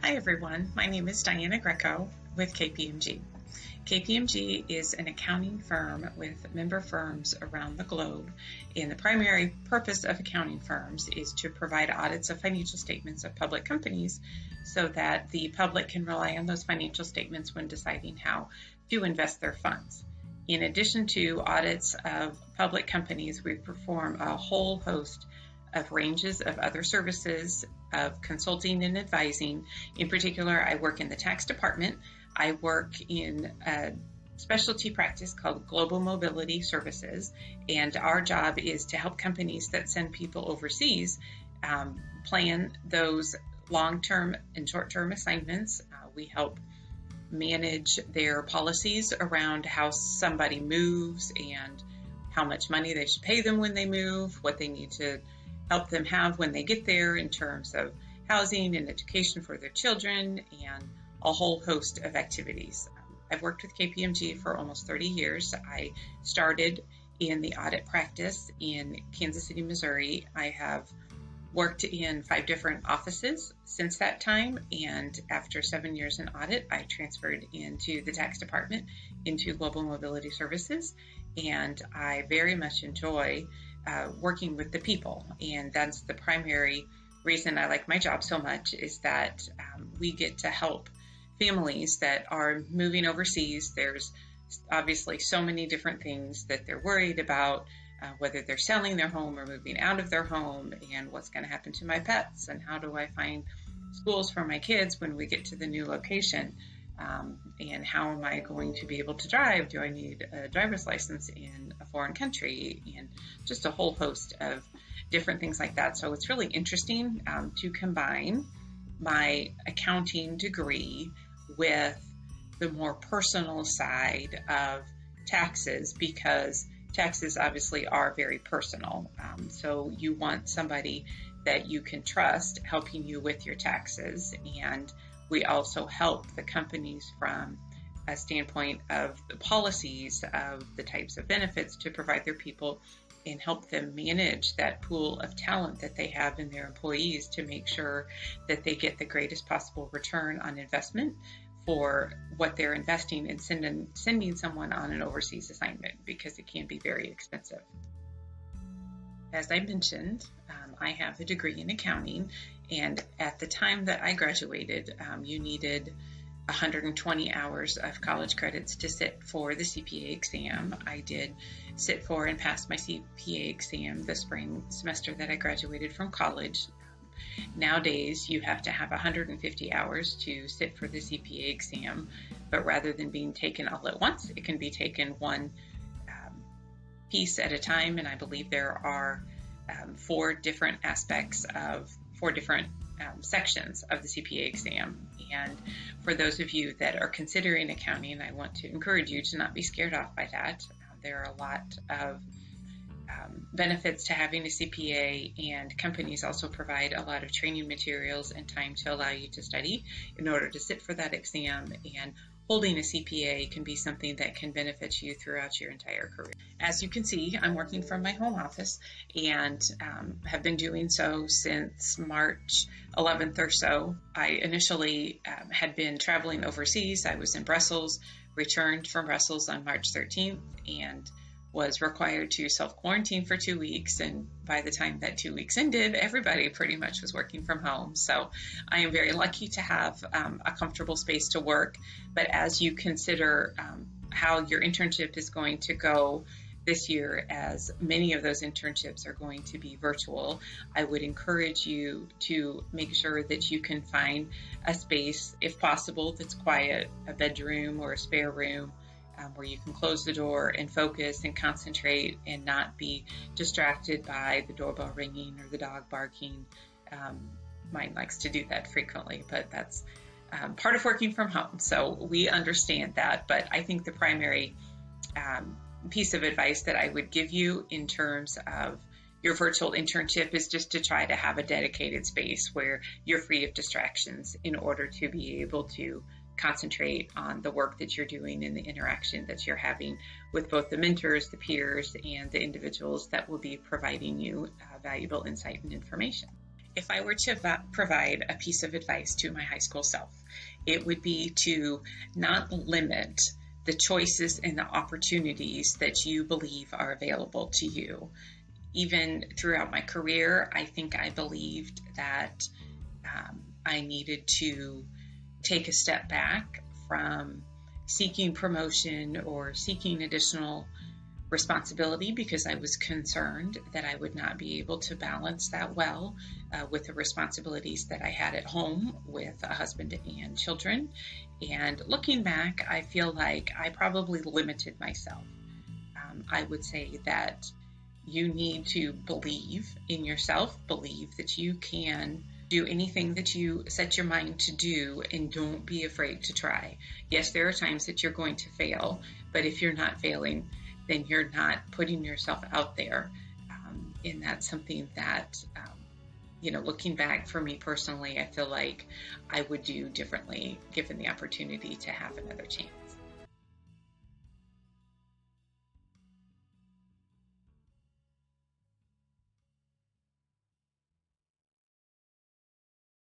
Hi everyone, my name is Diana Greco with KPMG. KPMG is an accounting firm with member firms around the globe, and the primary purpose of accounting firms is to provide audits of financial statements of public companies so that the public can rely on those financial statements when deciding how to invest their funds. In addition to audits of public companies, we perform a whole host of ranges of other services of consulting and advising. In particular, I work in the tax department. I work in a specialty practice called Global Mobility Services, and our job is to help companies that send people overseas plan those long-term and short-term assignments. We help manage their policies around how somebody moves and how much money they should pay them when they move, what they need to help them have when they get there in terms of housing and education for their children and a whole host of activities. I've worked with KPMG for almost 30 years. I started in the audit practice in Kansas City, Missouri. I have worked in 5 different offices since that time, and after 7 years in audit, I transferred into the tax department into Global Mobility Services, and I very much enjoy working with the people, and that's the primary reason I like my job so much, is that we get to help families that are moving overseas. There's obviously so many different things that they're worried about, whether they're selling their home or moving out of their home, and what's going to happen to my pets, and how do I find schools for my kids when we get to the new location, and how am I going to be able to drive? Do I need a driver's license in a foreign country? And just a whole host of different things like that. So it's really interesting to combine my accounting degree with the more personal side of taxes, because taxes obviously are very personal. So you want somebody that you can trust helping you with your taxes. And we also help the companies from a standpoint of the policies, of the types of benefits to provide their people, and help them manage that pool of talent that they have in their employees to make sure that they get the greatest possible return on investment for what they're investing in sending someone on an overseas assignment, because it can be very expensive. As I mentioned, I have a degree in accounting, and at the time that I graduated, you needed 120 hours of college credits to sit for the CPA exam. I did sit for and pass my CPA exam the spring semester that I graduated from college. Nowadays, you have to have 150 hours to sit for the CPA exam, but rather than being taken all at once, it can be taken one piece at a time, and I believe there are 4 different sections of the CPA exam. And for those of you that are considering accounting, I want to encourage you to not be scared off by that. There are a lot of benefits to having a CPA, and companies also provide a lot of training materials and time to allow you to study in order to sit for that exam, and holding a CPA can be something that can benefit you throughout your entire career. As you can see, I'm working from my home office, and have been doing so since March 11th or so. I initially had been traveling overseas. I was in Brussels, returned from Brussels on March 13th, and was required to self-quarantine for 2 weeks, and by the time that 2 weeks ended, everybody pretty much was working from home. So I am very lucky to have a comfortable space to work, but as you consider how your internship is going to go this year, as many of those internships are going to be virtual, I would encourage you to make sure that you can find a space, if possible, that's quiet, a bedroom or a spare room, where you can close the door and focus and concentrate and not be distracted by the doorbell ringing or the dog barking. Mine likes to do that frequently, but that's part of working from home. So we understand that. But I think the primary piece of advice that I would give you in terms of your virtual internship is just to try to have a dedicated space where you're free of distractions in order to be able to concentrate on the work that you're doing and the interaction that you're having with both the mentors, the peers, and the individuals that will be providing you valuable insight and information. If I were to provide a piece of advice to my high school self, it would be to not limit the choices and the opportunities that you believe are available to you. Even throughout my career, I think I believed that I needed to take a step back from seeking promotion or seeking additional responsibility because I was concerned that I would not be able to balance that well with the responsibilities that I had at home with a husband and children. And looking back, I feel like I probably limited myself. I would say that you need to believe in yourself, believe that you can do anything that you set your mind to do, and don't be afraid to try. Yes, there are times that you're going to fail, but if you're not failing, then you're not putting yourself out there. And that's something that, looking back for me personally, I feel like I would do differently given the opportunity to have another chance.